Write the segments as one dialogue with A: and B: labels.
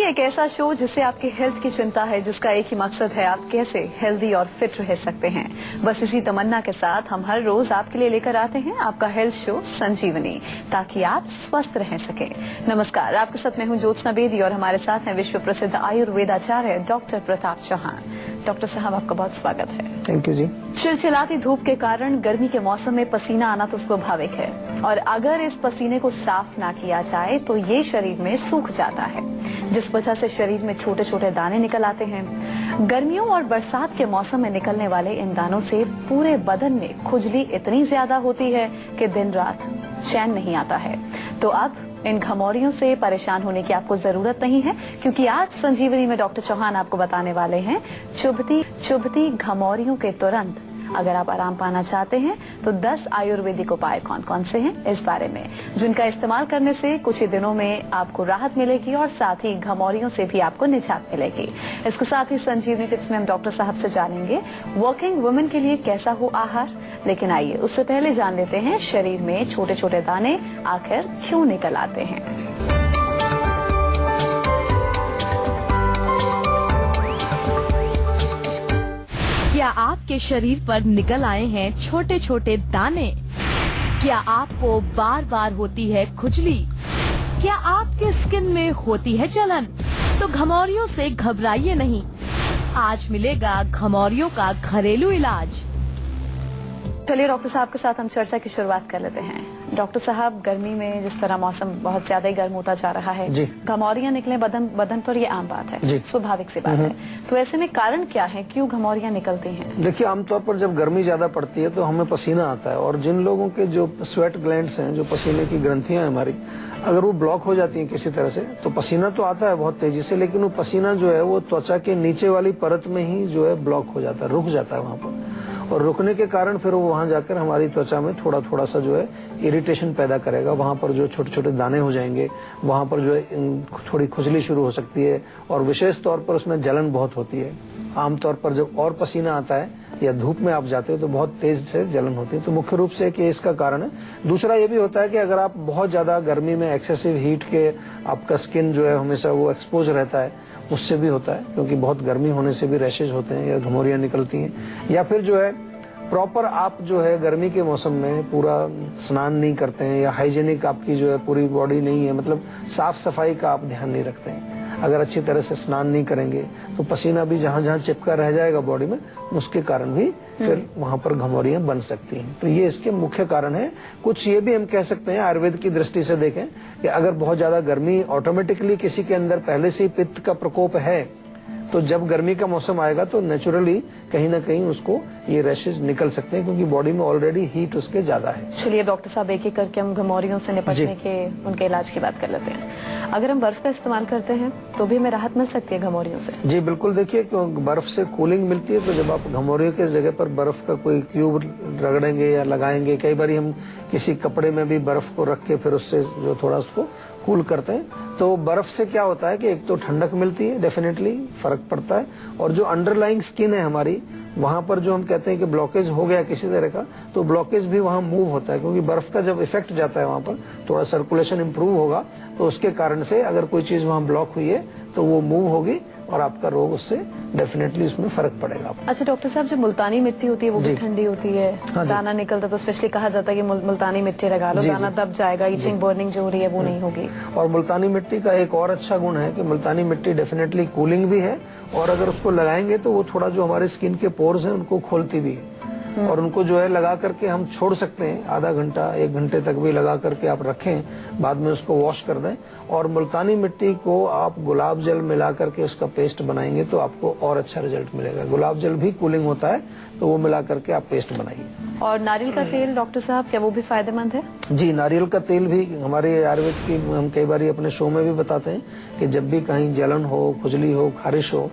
A: एक ऐसा शो जिससे आपकी हेल्थ की चिंता है, जिसका एक ही मकसद है आप कैसे हेल्दी और फिट रह सकते हैं। बस इसी तमन्ना के साथ हम हर रोज आपके लिए लेकर आते हैं आपका हेल्थ शो संजीवनी, ताकि आप स्वस्थ रह सके। नमस्कार, आपके साथ मैं हूं ज्योत्सना बेदी और हमारे साथ हैं विश्व प्रसिद्ध आयुर्वेदाचार्य डॉक्टर प्रताप चौहान। डॉक्टर साहब, आपका बहुत स्वागत है।
B: थैंक यू जी।
A: चिलचिलाती धूप के कारण गर्मी के मौसम में पसीना आना तो स्वाभाविक है, और अगर इस पसीने को साफ ना किया जाए तो ये शरीर में सूख जाता है, जिस वजह से शरीर में छोटे छोटे दाने निकल आते हैं। गर्मियों और बरसात के मौसम में निकलने वाले इन दानों से पूरे बदन में खुजली इतनी ज्यादा होती है कि दिन रात चैन नहीं आता है। तो अब इन घमौरियों से परेशान होने की आपको जरूरत नहीं है, क्योंकि आज संजीवनी में डॉक्टर चौहान आपको बताने वाले हैं चुभती घमौरियों के तुरंत अगर आप आराम पाना चाहते हैं तो 10 आयुर्वेदिक उपाय कौन कौन से हैं इस बारे में, जिनका इस्तेमाल करने से कुछ ही दिनों में आपको राहत मिलेगी और साथ ही घमौरियों से भी आपको निजात मिलेगी। इसके साथ ही संजीवनी टिप्स में हम डॉक्टर साहब से जानेंगे वर्किंग वुमेन के लिए कैसा हो आहार। लेकिन आइए उससे पहले जान लेते हैं शरीर में छोटे छोटे दाने आखिर क्यों निकल आते हैं।
C: क्या आपके शरीर पर निकल आए हैं छोटे छोटे दाने? क्या आपको बार बार होती है खुजली? क्या आपके स्किन में होती है जलन? तो घमौरियों से घबराइए नहीं, आज मिलेगा घमौरियों का घरेलू इलाज।
A: चलिए डॉक्टर साहब के साथ हम चर्चा की शुरुआत कर लेते हैं। डॉक्टर साहब, गर्मी में जिस तरह मौसम बहुत ज्यादा ही गर्म होता जा रहा है, घमौरियां निकले बदन पर, ये आम बात है, स्वाभाविक सी बात है। तो ऐसे में कारण क्या है, क्यों घमौरियां निकलती हैं?
B: देखिए, आमतौर पर जब गर्मी ज्यादा पड़ती है तो हमें पसीना आता है, और जिन लोगों के जो स्वेट ग्लैंड्स हैं, जो पसीने की ग्रंथियां हैं हमारी, अगर वो ब्लॉक हो जाती हैं किसी तरह से, तो पसीना तो आता है बहुत तेजी से, लेकिन वो पसीना जो है वो त्वचा के नीचे वाली परत में ही जो है ब्लॉक हो जाता है, रुक जाता है वहाँ पर। और रुकने के कारण फिर वो वहां जाकर हमारी त्वचा में थोड़ा थोड़ा सा जो है इरिटेशन पैदा करेगा। वहां पर जो छोटे छोटे दाने हो जाएंगे, वहां पर जो है थोड़ी खुजली शुरू हो सकती है, और विशेष तौर पर उसमें जलन बहुत होती है। आमतौर पर जब और पसीना आता है या धूप में आप जाते हो तो बहुत तेज से जलन होती है। तो मुख्य रूप से कि इसका कारण है। दूसरा ये भी होता है कि अगर आप बहुत ज्यादा गर्मी में एक्सेसिव हीट के आपका स्किन जो है हमेशा वो एक्सपोज रहता है, उससे भी होता है, क्योंकि बहुत गर्मी होने से भी रैशेज होते हैं या घमौरियां निकलती हैं। या फिर जो है प्रॉपर आप जो है गर्मी के मौसम में पूरा स्नान नहीं करते हैं, या हाइजेनिक आपकी जो है पूरी बॉडी नहीं है, मतलब साफ सफाई का आप ध्यान नहीं रखते हैं। अगर अच्छी तरह से स्नान नहीं करेंगे तो पसीना भी जहाँ जहाँ चिपका रह जाएगा बॉडी में, उसके कारण भी फिर वहां पर घमौरियां बन सकती हैं। तो ये इसके मुख्य कारण है। कुछ ये भी हम कह सकते हैं आयुर्वेद की दृष्टि से देखें कि अगर बहुत ज्यादा गर्मी ऑटोमेटिकली किसी के अंदर पहले से ही पित्त का प्रकोप है, तो जब गर्मी का मौसम आएगा तो नेचुरली कहीं ना कहीं उसको ये रैशेज निकल सकते हैं, क्योंकि बॉडी में ऑलरेडी हीट उसके ज्यादा है।
A: चलिए डॉक्टर साहब, एक एक करके हम घमौरियों से निपटने के उनके इलाज की बात कर लेते हैं। अगर हम बर्फ का इस्तेमाल करते हैं तो भी हमें राहत मिल सकती है घमौरियों से? जी
B: बिल्कुल। देखिए, बर्फ से कूलिंग मिलती है, तो जब आप घमौरियों के जगह पर बर्फ का कोई क्यूब रगड़ेंगे या लगाएंगे, कई बार हम किसी कपड़े में भी बर्फ को रख के फिर उससे जो थोड़ा उसको कूल करते हैं, तो बर्फ से क्या होता है कि एक तो ठंडक मिलती है, डेफिनेटली फर्क पड़ता है, और जो अंडरलाइंग स्किन है हमारी, वहां पर जो हम कहते हैं कि ब्लॉकेज हो गया किसी तरह का, तो ब्लॉकेज भी वहां मूव होता है, क्योंकि बर्फ का जब इफेक्ट जाता है वहां पर, थोड़ा सर्कुलेशन इंप्रूव होगा, तो उसके कारण से अगर कोई चीज वहां ब्लॉक हुई है तो वो मूव होगी और आपका रोग उससे डेफिनेटली उसमें फर्क पड़ेगा।
A: अच्छा डॉक्टर साहब, जो मुल्तानी मिट्टी होती है वो भी ठंडी होती है, दाना निकलता तो स्पेशली कहा जाता है कि मुल्तानी मिट्टी लगा लो, दाना दब जाएगा, इचिंग बर्निंग जो हो रही है वो नहीं होगी। और
B: मुल्तानी मिट्टी का एक और अच्छा गुण है कि मुल्तानी मिट्टी डेफिनेटली कूलिंग भी है, और अगर उसको लगाएंगे तो वो थोड़ा जो हमारे स्किन के पोर्स हैं उनको खोलती भी है, और उनको जो है लगा करके हम छोड़ सकते हैं, आधा घंटा 1 घंटे तक भी लगा करके आप रखें, बाद में उसको वॉश कर दें। और मुल्तानी मिट्टी को आप गुलाब जल मिला करके उसका पेस्ट बनाएंगे तो आपको और अच्छा रिजल्ट मिलेगा। गुलाब जल भी कूलिंग होता है, तो वो मिला करके आप पेस्ट बनाइए।
A: और नारियल का तेल डॉक्टर साहब, क्या वो भी फायदेमंद है?
B: जी, नारियल का तेल भी हमारे आयुर्वेद की हम कई बार अपने शो में भी बताते हैं कि जब भी कहीं जलन हो, खुजली हो, खारिश हो,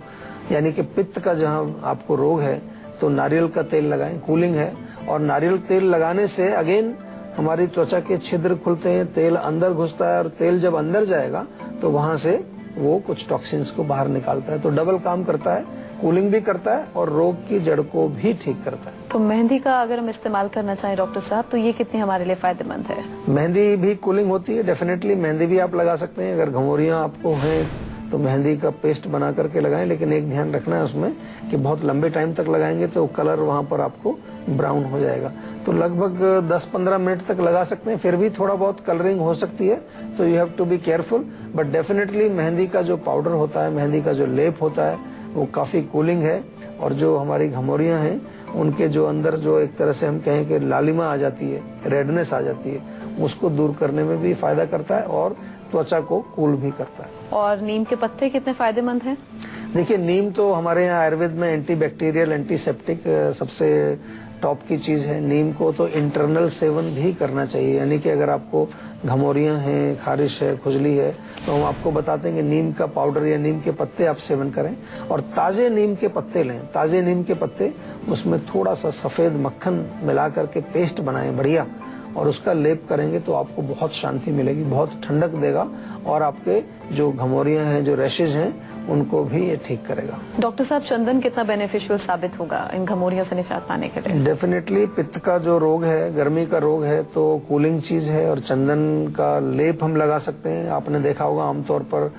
B: यानी कि पित्त का जहाँ आपको रोग है, तो नारियल का तेल लगाएं, कूलिंग है। और नारियल तेल लगाने से अगेन हमारी त्वचा के छिद्र खुलते हैं, तेल अंदर घुसता है, और तेल जब अंदर जाएगा तो वहां से वो कुछ टॉक्सिन्स को बाहर निकालता है, तो डबल काम करता है, कूलिंग भी करता है और रोग की जड़ को भी ठीक करता है।
A: तो मेहंदी का अगर हम इस्तेमाल करना चाहें डॉक्टर साहब, तो ये कितनी हमारे लिए फायदेमंद है?
B: मेहंदी भी कूलिंग होती है, डेफिनेटली मेहंदी भी आप लगा सकते हैं। अगर घमौरियां आपको हैं तो मेहंदी का पेस्ट बना करके लगाएं, लेकिन एक ध्यान रखना है उसमें कि बहुत लंबे टाइम तक लगाएंगे तो कलर वहां पर आपको ब्राउन हो जाएगा। तो लगभग 10-15 मिनट तक लगा सकते हैं, फिर भी थोड़ा बहुत कलरिंग हो सकती है, so you have to be careful. But definitely mehndi का जो पाउडर होता है, मेहंदी का जो लेप होता है, वो काफी कूलिंग है। और जो हमारी घमौरियां हैं उनके जो अंदर जो एक तरह से हम कहें कि लालिमा आ जाती है, रेडनेस आ जाती है, उसको दूर करने में भी फायदा करता है और त्वचा को कूल भी करता है।
A: और नीम के पत्ते कितने फायदेमंद हैं?
B: देखिए, नीम तो हमारे यहाँ आयुर्वेद में एंटी बैक्टीरियल, एंटीसेप्टिक सबसे टॉप की चीज है। नीम को तो इंटरनल सेवन भी करना चाहिए, यानी कि अगर आपको घमौरियां हैं, खारिश है, खुजली है, तो हम आपको बताते हैं कि नीम का पाउडर या नीम के पत्ते आप सेवन करें और ताजे नीम के पत्ते लें। ताजे नीम के पत्ते, उसमें थोड़ा सा सफेद मक्खन मिला करके पेस्ट बनाएं बढ़िया, और उसका लेप करेंगे तो आपको बहुत शांति मिलेगी, बहुत ठंडक देगा और आपके जो घमौरियां हैं, जो रैशेज हैं, उनको भी ये ठीक करेगा।
A: डॉक्टर साहब, चंदन कितना बेनिफिशियल साबित होगा इन घमौरियों से निजात पाने के लिए?
B: डेफिनेटली पित्त का जो रोग है, गर्मी का रोग है, तो कूलिंग चीज है और चंदन का लेप हम लगा सकते हैं। आपने देखा होगा आमतौर पर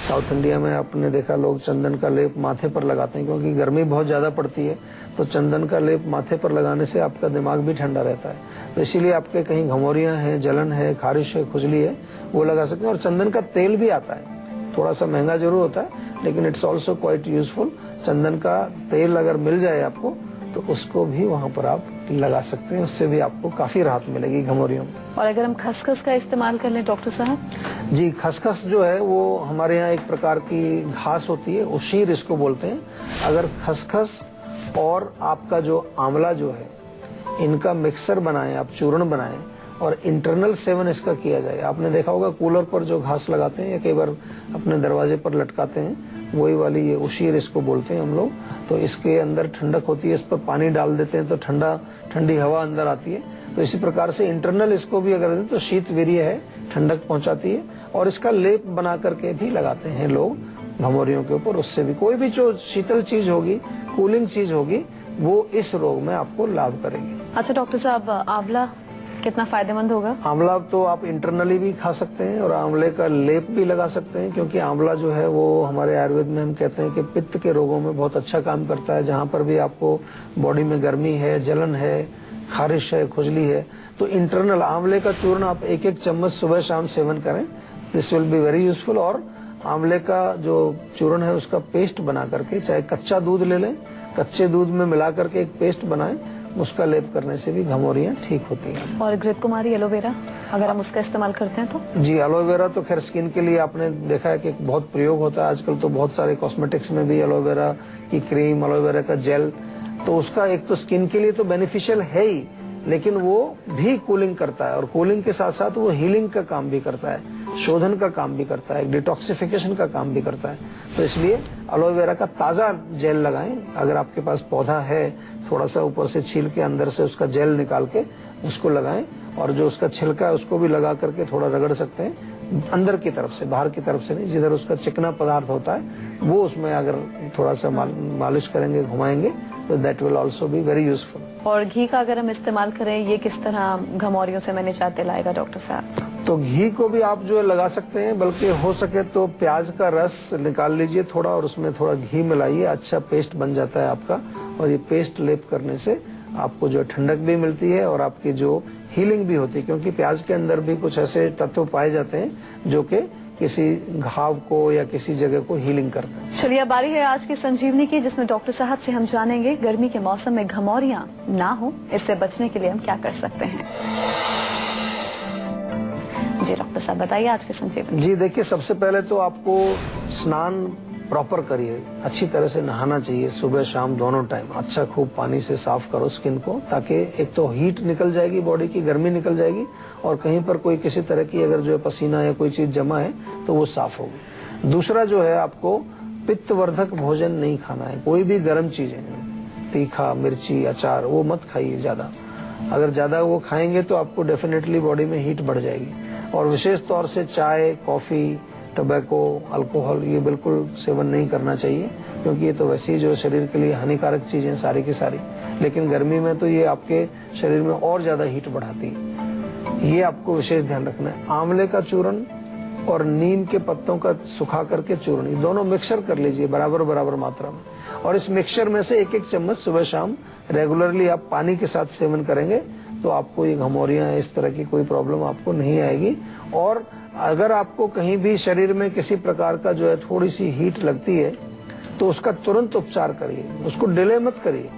B: साउथ इंडिया में आपने देखा लोग चंदन का लेप माथे पर लगाते हैं, क्योंकि गर्मी बहुत ज्यादा पड़ती है, तो चंदन का लेप माथे पर लगाने से आपका दिमाग भी ठंडा रहता है। तो इसीलिए आपके कहीं घमौरियां हैं, जलन है, खारिश है, खुजली है, वो लगा सकते हैं। और चंदन का तेल भी आता है, थोड़ा सा महंगा जरूर होता है, लेकिन इट्स ऑल्सो क्वाइट यूजफुल। चंदन का तेल अगर मिल जाए आपको तो उसको भी वहाँ पर आप लगा सकते हैं, उससे भी आपको काफी राहत मिलेगी घमौरियों में।
A: और अगर हम खसखस का इस्तेमाल कर लें डॉक्टर साहब?
B: जी, खसखस जो है वो हमारे यहाँ एक प्रकार की घास होती है, उशीर इसको बोलते हैं। अगर खसखस और आपका जो आंवला जो है, इनका मिक्सर बनाएं, आप चूर्ण बनाएं और इंटरनल सेवन इसका किया जाए। आपने देखा होगा कूलर पर जो घास लगाते हैं या कई बार अपने दरवाजे पर लटकाते हैं, वही वाली ये उशीर इसको बोलते हैं हम लोग। तो इसके अंदर ठंडक होती है, इस पर पानी डाल देते हैं तो ठंडी हवा अंदर आती है। तो इसी प्रकार से इंटरनल इसको भी अगर दें तो शीत वीर्य है, ठंडक पहुंचाती है। और इसका लेप बना करके भी लगाते हैं लोग घमौरियों के ऊपर, उससे भी कोई भी जो शीतल चीज होगी, कूलिंग चीज होगी, वो इस रोग में आपको लाभ करेगी।
A: अच्छा डॉक्टर साहब, आंवला कितना फायदेमंद होगा?
B: आंवला तो आप इंटरनली भी खा सकते हैं और आंवले का लेप भी लगा सकते हैं, क्योंकि आंवला जो है वो हमारे आयुर्वेद में हम कहते हैं कि पित्त के रोगों में बहुत अच्छा काम करता है। जहाँ पर भी आपको बॉडी में गर्मी है, जलन है, खारिश है, खुजली है, तो इंटरनल आंवले का चूर्ण आप 1-1 चम्मच सुबह शाम सेवन करें, this will be very useful. और आंवले का जो चूर्ण है उसका पेस्ट बना करके, चाहे कच्चा दूध ले लें, कच्चे दूध में मिला करके एक पेस्ट बनाएं, उसका लेप करने से भी घमौरियां ठीक होती हैं।
A: और घृत कुमारी एलोवेरा, अगर हम उसका इस्तेमाल करते हैं तो?
B: जी, एलोवेरा तो खैर स्किन के लिए आपने देखा है कि बहुत प्रयोग होता है आजकल, तो बहुत सारे कॉस्मेटिक्स में भी एलोवेरा की क्रीम, एलोवेरा का जेल, तो उसका एक तो स्किन के लिए तो बेनिफिशियल है ही, लेकिन वो भी कूलिंग करता है और कूलिंग के साथ साथ वो हीलिंग का काम भी करता है, शोधन का काम भी करता है, डिटॉक्सिफिकेशन का काम भी करता है। तो इसलिए एलोवेरा का ताजा जेल लगाएं। अगर आपके पास पौधा है, थोड़ा सा ऊपर से छील के अंदर से उसका जेल निकाल के उसको लगाएं, और जो उसका छिलका है उसको भी लगा करके थोड़ा रगड़ सकते हैं, अंदर की तरफ से, बाहर की तरफ से नहीं, जिधर उसका चिकना पदार्थ होता है वो उसमें अगर थोड़ा सा मालिश करेंगे, घुमाएंगे, तो that will also be very useful.
A: और घी का अगर हम इस्तेमाल करें, ये किस तरह घमौरियों से निजात दिलाएगा डॉक्टर साहब?
B: तो घी को भी आप जो है लगा सकते हैं, बल्कि हो सके तो प्याज का रस निकाल लीजिए थोड़ा और उसमें थोड़ा घी मिलाइए, अच्छा पेस्ट बन जाता है आपका। और ये पेस्ट लेप करने से आपको जो ठंडक भी मिलती है और आपकी जो हीलिंग भी होती है, क्योंकि प्याज के अंदर भी कुछ ऐसे तत्व पाए जाते हैं जो कि किसी घाव को या किसी जगह को हीलिंग करते हैं।
A: चलिए, बारी है आज की संजीवनी की, जिसमें डॉक्टर साहब से हम जानेंगे गर्मी के मौसम में घमौरियां ना हो, इससे बचने के लिए हम क्या कर सकते हैं। जी डॉक्टर साहब, बताइए आज की संजीवनी।
B: जी देखिए, सबसे पहले तो आपको स्नान प्रॉपर करिए, अच्छी तरह से नहाना चाहिए, सुबह शाम दोनों टाइम अच्छा खूब पानी से साफ करो स्किन को, ताकि एक तो हीट निकल जाएगी, बॉडी की गर्मी निकल जाएगी, और कहीं पर कोई किसी तरह की अगर जो है पसीना या कोई चीज जमा है तो वो साफ होगी। दूसरा जो है, आपको पित्तवर्धक भोजन नहीं खाना है, कोई भी गर्म चीजें, तीखा, मिर्ची, अचार, वो मत खाइए ज्यादा। अगर ज्यादा वो खाएंगे तो आपको डेफिनेटली बॉडी में हीट बढ़ जाएगी। और विशेष तौर से चाय, कॉफी, टबैको, अल्कोहल, ये बिल्कुल सेवन नहीं करना चाहिए, क्योंकि ये तो वैसे ही जो शरीर के लिए हानिकारक चीजें सारी की सारी, लेकिन गर्मी में तो ये आपके शरीर में और ज्यादा हीट बढ़ाती है। ये आपको विशेष ध्यान रखना है। आंवले का चूर्ण और नीम के पत्तों का सुखा करके चूर्ण, ये दोनों मिक्सर कर लीजिए बराबर बराबर मात्रा में। और इस मिक्सचर में से एक एक चम्मच सुबह शाम रेगुलरली आप पानी के साथ सेवन करेंगे तो आपको ये घमौरियां इस तरह की कोई प्रॉब्लम आपको नहीं आएगी। और अगर आपको कहीं भी शरीर में किसी प्रकार का जो है थोड़ी सी हीट लगती है तो उसका तुरंत उपचार करिए, उसको डिले मत करिए।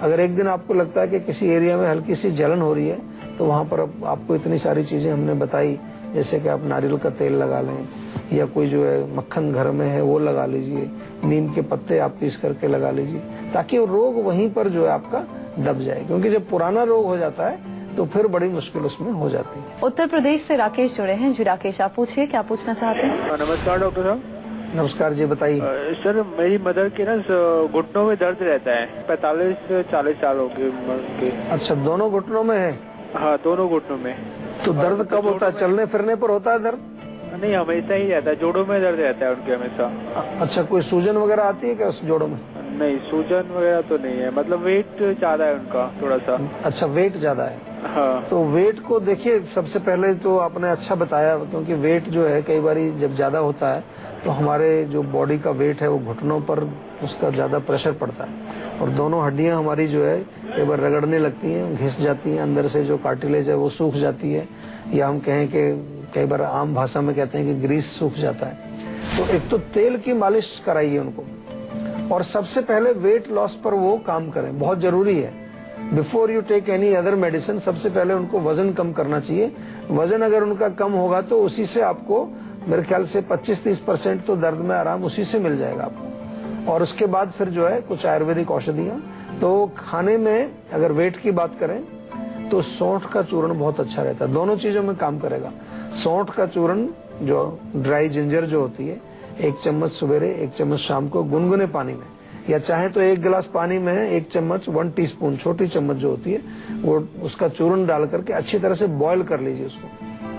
B: अगर एक दिन आपको लगता है कि किसी एरिया में हल्की सी जलन हो रही है तो वहां पर आपको इतनी सारी चीजें हमने बताई, जैसे कि आप नारियल का तेल लगा लें या कोई जो है मक्खन घर में है वो लगा लीजिए, नीम के पत्ते आप पीस करके लगा लीजिए, ताकि वो रोग वहीं पर जो है आपका दब जाए। क्योंकि जब पुराना रोग हो जाता है तो फिर बड़ी मुश्किल उसमें हो जाती है।
A: उत्तर प्रदेश से राकेश जुड़े हैं। जी राकेश, आप पूछिए, क्या पूछना चाहते हैं?
D: नमस्कार डॉक्टर साहब।
B: नमस्कार जी, बताइए।
D: सर, मेरी मदर के ना घुटनों में दर्द रहता है, 45 से 40 साल हो गए उम्र के।
B: अच्छा, दोनों घुटनों में है?
D: हाँ, दोनों घुटनों में।
B: तो दर्द कब होता है? चलने फिरने पर होता है दर्द?
D: नहीं, हमेशा ही रहता है, जोड़ों में दर्द रहता है उनके हमेशा।
B: अच्छा, कोई सूजन वगैरह आती है क्या उस जोड़ों में?
D: नहीं, सूजन वगैरह तो नहीं है, मतलब वेट ज्यादा है उनका थोड़ा सा।
B: अच्छा, वेट ज्यादा है।
D: हाँ।
B: तो वेट को देखिए, सबसे पहले तो आपने अच्छा बताया, क्योंकि वेट जो है कई बार जब ज्यादा होता है तो हमारे जो बॉडी का वेट है वो घुटनों पर उसका ज्यादा प्रेशर पड़ता है और दोनों हड्डियां हमारी जो है कई बार रगड़ने लगती हैं, घिस जाती हैं, अंदर से जो कार्टिलेज है वो सूख जाती है, या हम कहें कि कई बार आम भाषा में कहते हैं कि ग्रीस सूख जाता है। तो एक तो तेल की मालिश कराइए उनको, और सबसे पहले वेट लॉस पर वो काम करें, बहुत जरूरी है। Before you take any other medicine, सबसे पहले उनको वजन कम करना चाहिए। वजन अगर उनका कम होगा तो उसी से आपको मेरे ख्याल से 25-30% तो दर्द में आराम उसी से मिल जाएगा आपको। और उसके बाद फिर जो है कुछ आयुर्वेदिक औषधियां। तो खाने में अगर वेट की बात करें तो सौंठ का चूर्ण बहुत अच्छा रहता है, दोनों चीजों में काम करेगा। सौंठ का चूर्ण, जो ड्राई जिंजर जो होती है, 1 चम्मच सवेरे 1 चम्मच शाम को गुनगुने पानी में, या चाहे तो 1 गिलास पानी में 1 चम्मच 1 टीस्पून छोटी चम्मच जो होती है वो उसका चूर्ण डाल करके अच्छी तरह से बॉईल कर लीजिए, उसको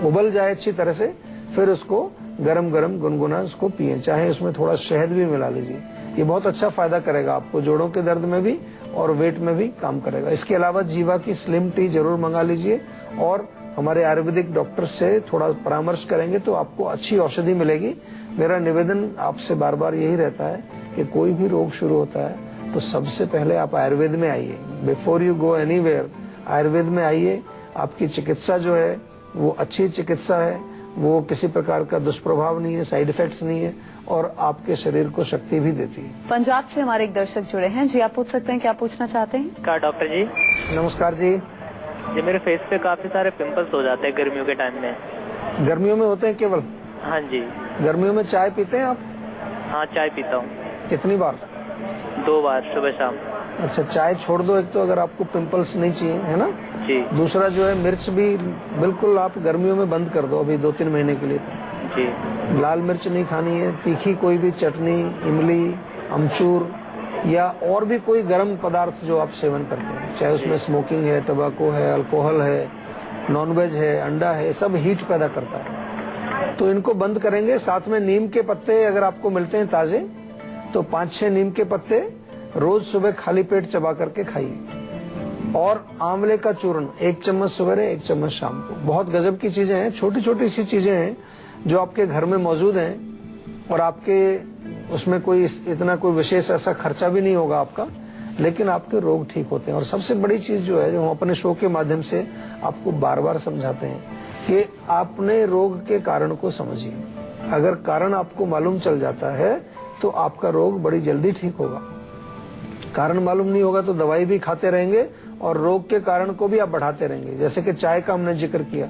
B: उबल जाए अच्छी तरह से, फिर उसको गरम गरम गुनगुना उसको पिए, चाहे उसमें थोड़ा शहद भी मिला लीजिए। ये बहुत अच्छा फायदा करेगा आपको, जोड़ों के दर्द में भी और वेट में भी काम करेगा। इसके अलावा जीवा की स्लिम टी जरूर मंगा लीजिए और हमारे आयुर्वेदिक डॉक्टर से थोड़ा परामर्श करेंगे तो आपको अच्छी औषधि मिलेगी। मेरा निवेदन आपसे बार बार यही रहता है कि कोई भी रोग शुरू होता है तो सबसे पहले आप आयुर्वेद में आइए। Before you go anywhere, Ayurveda में आइए। आपकी चिकित्सा जो है वो अच्छी चिकित्सा है, वो किसी प्रकार का दुष्प्रभाव नहीं है, साइड इफेक्ट्स नहीं है, और आपके शरीर को शक्ति भी देती है।
A: पंजाब से हमारे एक दर्शक जुड़े हैं। जी, आप पूछ सकते हैं, क्या पूछना चाहते हैं?
E: क्या डॉक्टर जी?
B: नमस्कार जी।
E: जी, मेरे फेस पे काफी सारे पिंपल्स हो जाते हैं गर्मियों के टाइम में।
B: गर्मियों में होते हैं केवल?
E: हाँ जी।
B: गर्मियों में चाय पीते हैं आप?
E: हाँ, चाय पीता हूँ।
B: कितनी बार?
E: 2 बार, सुबह शाम।
B: अच्छा, चाय छोड़ दो एक तो, अगर आपको पिंपल्स नहीं चाहिए, है ना?
E: जी।
B: दूसरा जो है मिर्च भी बिल्कुल आप गर्मियों में बंद कर दो अभी 2-3 महीने के लिए तो।
E: जी।
B: लाल मिर्च नहीं खानी है, तीखी कोई भी चटनी, इमली, अमचूर या और भी कोई गर्म पदार्थ जो आप सेवन करते हैं, चाहे उसमें स्मोकिंग है, टबैको है, अल्कोहल है, नॉनवेज है, अंडा है, सब हीट पैदा करता है, तो इनको बंद करेंगे। साथ में नीम के पत्ते अगर आपको मिलते हैं ताजे तो 5-6 नीम के पत्ते रोज सुबह खाली पेट चबा करके खाइए। और आंवले का चूर्ण 1 चम्मच सवेरे 1 चम्मच शाम को। बहुत गजब की चीजें हैं, छोटी छोटी सी चीजें हैं जो आपके घर में मौजूद हैं और आपके उसमें कोई इतना कोई विशेष ऐसा खर्चा भी नहीं होगा आपका, लेकिन आपके रोग ठीक होते हैं। और सबसे बड़ी चीज जो है, जो हम अपने शो के माध्यम से आपको बार बार समझाते हैं कि आपने रोग के कारण को समझिए। अगर कारण आपको मालूम चल जाता है तो आपका रोग बड़ी जल्दी ठीक होगा। कारण मालूम नहीं होगा तो दवाई भी खाते रहेंगे और रोग के कारण को भी आप बढ़ाते रहेंगे। जैसे कि चाय का हमने जिक्र किया,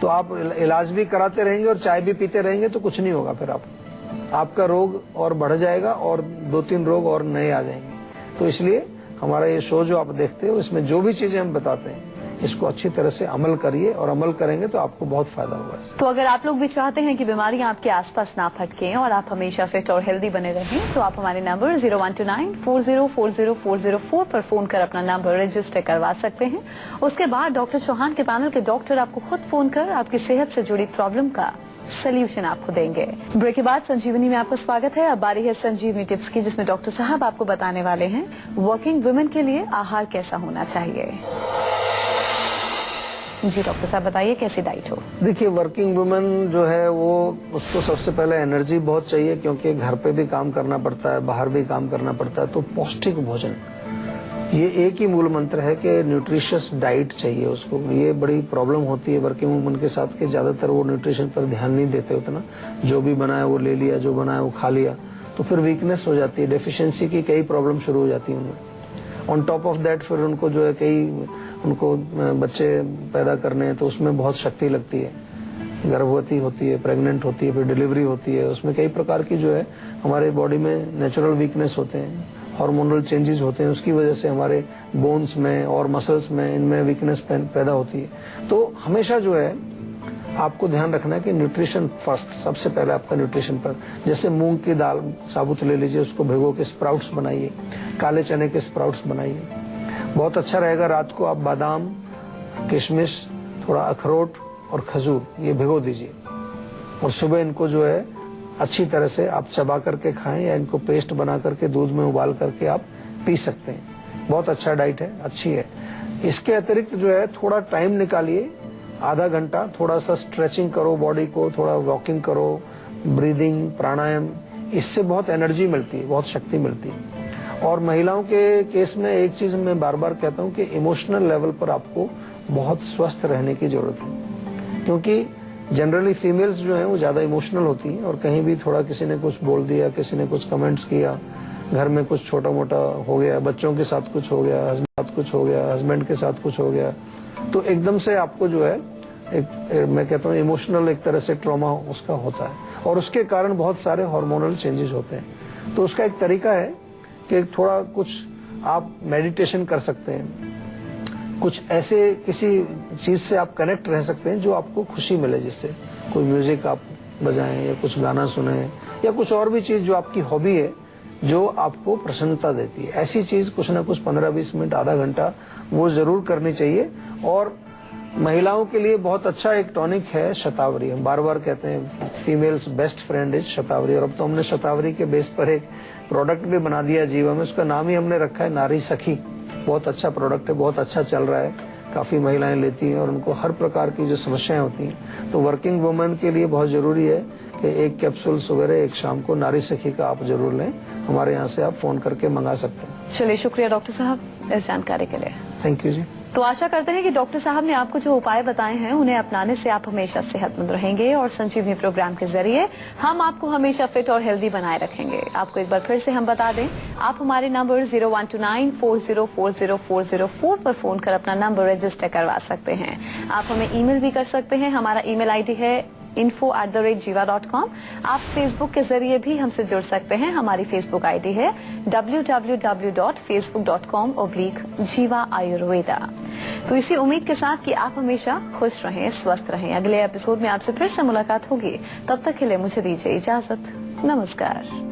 B: तो आप इलाज भी कराते रहेंगे और चाय भी पीते रहेंगे तो कुछ नहीं होगा, फिर आपका रोग और बढ़ जाएगा और 2-3 रोग और नए आ जाएंगे। तो इसलिए हमारा ये शो जो आप देखते हो, इसमें जो भी चीजें हम बताते हैं इसको अच्छी तरह से अमल करिए, और अमल करेंगे तो आपको बहुत फायदा होगा इससे।
A: तो अगर आप लोग भी चाहते हैं कि बीमारियां आपके आसपास ना फटकें और आप हमेशा फिट और हेल्दी बने रहें, तो आप हमारे नंबर 0129404004 पर फोन कर अपना नंबर रजिस्टर करवा सकते हैं। उसके बाद डॉक्टर चौहान के पैनल के डॉक्टर आपको खुद फोन कर आपकी सेहत से जुड़ी प्रॉब्लम का सोल्यूशन आपको देंगे। ब्रेक के बाद संजीवनी में आपका स्वागत है। अब बारी है संजीवनी टिप्स की, जिसमें डॉक्टर साहब आपको बताने वाले हैं वर्किंग वुमेन के लिए आहार कैसा होना चाहिए। जी डॉक्टर साहब बताइए कैसी डाइट हो।
B: देखिए, वर्किंग वुमेन जो है वो उसको सबसे पहले एनर्जी बहुत चाहिए, क्योंकि घर पे भी काम करना पड़ता है, बाहर भी काम करना पड़ता है। तो पौष्टिक भोजन, ये एक ही मूल मंत्र है कि न्यूट्रिशियस डाइट चाहिए उसको। ये बड़ी प्रॉब्लम होती है वर्किंग वुमन के साथ कि ज्यादातर वो न्यूट्रिशन पर ध्यान नहीं देते उतना, जो भी बनाया वो ले लिया, जो बनाया वो खा लिया, तो फिर वीकनेस हो जाती है, डेफिशिएंसी की कई प्रॉब्लम शुरू हो जाती है उनमें। ऑन टॉप ऑफ दैट फिर उनको जो है उनको बच्चे पैदा करने हैं तो उसमें बहुत शक्ति लगती है, गर्भवती होती है, प्रेग्नेंट होती है, फिर डिलीवरी होती है, उसमें कई प्रकार की जो है हमारे बॉडी में नेचुरल वीकनेस होते हैं, हार्मोनल चेंजेस होते हैं, उसकी वजह से हमारे बोन्स में और मसल्स में इनमें वीकनेस पैदा होती है। तो हमेशा जो है आपको ध्यान रखना है कि न्यूट्रिशन फर्स्ट, सबसे पहले आपका न्यूट्रिशन पर। जैसे मूंग की दाल साबुत ले लीजिए, उसको भिगो के स्प्राउट्स बनाइए, काले चने के स्प्राउट्स बनाइए, बहुत अच्छा रहेगा। रात को आप बादाम, किशमिश, थोड़ा अखरोट और खजूर ये भिगो दीजिए और सुबह इनको जो है अच्छी तरह से आप चबा करके खाएं या इनको पेस्ट बना करके दूध में उबाल करके आप पी सकते हैं। बहुत अच्छा डाइट है, अच्छी है। इसके अतिरिक्त जो है थोड़ा टाइम निकालिए, आधा घंटा थोड़ा सा स्ट्रेचिंग करो बॉडी को, थोड़ा वॉकिंग करो, ब्रीदिंग, प्राणायाम, इससे बहुत एनर्जी मिलती है, बहुत शक्ति मिलती है। और महिलाओं के केस में एक चीज मैं बार बार कहता हूँ कि इमोशनल लेवल पर आपको बहुत स्वस्थ रहने की जरूरत है, क्योंकि जनरली फीमेल्स जो हैं वो ज्यादा इमोशनल होती हैं और कहीं भी थोड़ा किसी ने कुछ बोल दिया, किसी ने कुछ कमेंट्स किया, घर में कुछ छोटा मोटा हो गया, बच्चों के साथ कुछ हो गया, हस्बैंड के साथ कुछ हो गया, तो एकदम से आपको जो है मैं कहता हूँ इमोशनल एक तरह से ट्रॉमा उसका होता है और उसके कारण बहुत सारे हार्मोनल चेंजेस होते हैं। तो उसका एक तरीका है कि थोड़ा कुछ आप मेडिटेशन कर सकते हैं, कुछ ऐसे किसी चीज से आप कनेक्ट रह सकते हैं जो आपको खुशी मिले, जिससे कोई म्यूजिक आप बजाएं या कुछ गाना सुने या कुछ और भी चीज जो आपकी हॉबी है जो आपको प्रसन्नता देती है, ऐसी चीज कुछ ना कुछ 15-20 मिनट, आधा घंटा वो जरूर करनी चाहिए। और महिलाओं के लिए बहुत अच्छा एक टॉनिक है शतावरी। हम बार बार कहते हैं फीमेल्स बेस्ट फ्रेंड इज शतावरी, और अब तो हमने शतावरी के बेस पर एक प्रोडक्ट भी बना दिया जीवा में, उसका नाम ही हमने रखा है नारी सखी। बहुत अच्छा प्रोडक्ट है, बहुत अच्छा चल रहा है, काफी महिलाएं लेती हैं और उनको हर प्रकार की जो समस्याएं होती हैं, तो वर्किंग वुमेन के लिए बहुत जरूरी है कि एक कैप्सूल सवेरे, एक शाम को नारी सखी का आप जरूर लें। हमारे यहाँ से आप फोन करके मंगा सकते हैं।
A: चलिए, शुक्रिया डॉक्टर साहब इस जानकारी के लिए।
B: थैंक यू जी।
A: तो आशा करते हैं कि डॉक्टर साहब ने आपको जो उपाय बताए हैं उन्हें अपनाने से आप हमेशा सेहतमंद रहेंगे और संजीवनी प्रोग्राम के जरिए हम आपको हमेशा फिट और हेल्दी बनाए रखेंगे। आपको एक बार फिर से हम बता दें, आप हमारे नंबर 0129404004 पर फोन कर अपना नंबर रजिस्टर करवा सकते हैं। आप हमें ईमेल भी कर सकते हैं, हमारा ईमेल आईडी है info@jiva.com। आप फेसबुक के जरिए भी हमसे जुड़ सकते हैं, हमारी फेसबुक आईडी है www.facebook.com/jiva ayurveda। तो इसी उम्मीद के साथ कि आप हमेशा खुश रहें, स्वस्थ रहें। अगले एपिसोड में आपसे फिर से मुलाकात होगी, तब तक के लिए मुझे दीजिए इजाजत। नमस्कार।